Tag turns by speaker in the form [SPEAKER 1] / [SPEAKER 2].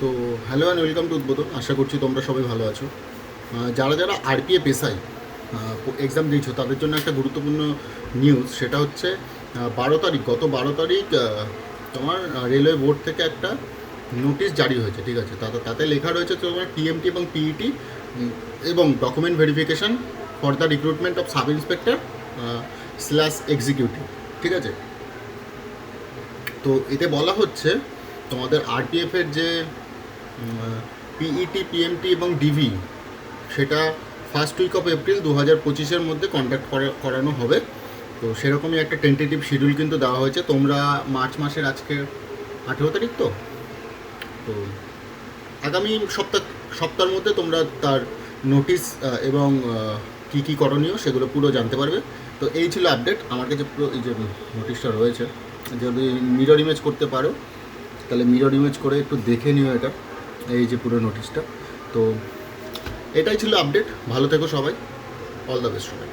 [SPEAKER 1] তো hello and welcome to উদ্বোধন। আশা করছি তোমরা সবাই ভালো আছো। যারা যারা আরপিএফ এসআই এক্সাম দিয়েছো তাদের জন্য একটা গুরুত্বপূর্ণ নিউজ, সেটা হচ্ছে 12 তারিখ, গত 12 তারিখ তোমার রেলওয়ে বোর্ড থেকে একটা নোটিশ জারি হয়েছে। ঠিক আছে, তাতে লেখা রয়েছে তোমার টিএমটি এবং পিইটি এবং document verification for the recruitment of sub inspector slash executive. ঠিক আছে, তো এতে বলা হচ্ছে তোমাদের আরপিএফের যে পিইটি, পিএমটি এবং ডিভি, সেটা ফার্স্ট উইক অফ এপ্রিল 2025-এর মধ্যে কন্ডাক্ট করানো হবে। তো সেরকমই একটা টেন্টেটিভ শিডিউল কিন্তু দেওয়া হয়েছে। তোমরা মার্চ মাসের আজকে 18 তারিখ, তো আগামী সপ্তাহের মধ্যে তোমরা তার নোটিশ এবং কী কী করণীয় সেগুলো পুরো জানতে পারবে। তো এই ছিল আপডেট। আমার কাছে পুরো এই যে নোটিশটা রয়েছে, যদি মিরর ইমেজ করতে পারো তাহলে মিরর ইমেজ করে একটু দেখে নিও এটা, এই যে পুরো নোটিশটা। তো এটাই ছিল আপডেট। ভালো থেকো সবাই, অল দ্য বেস্ট সবাই।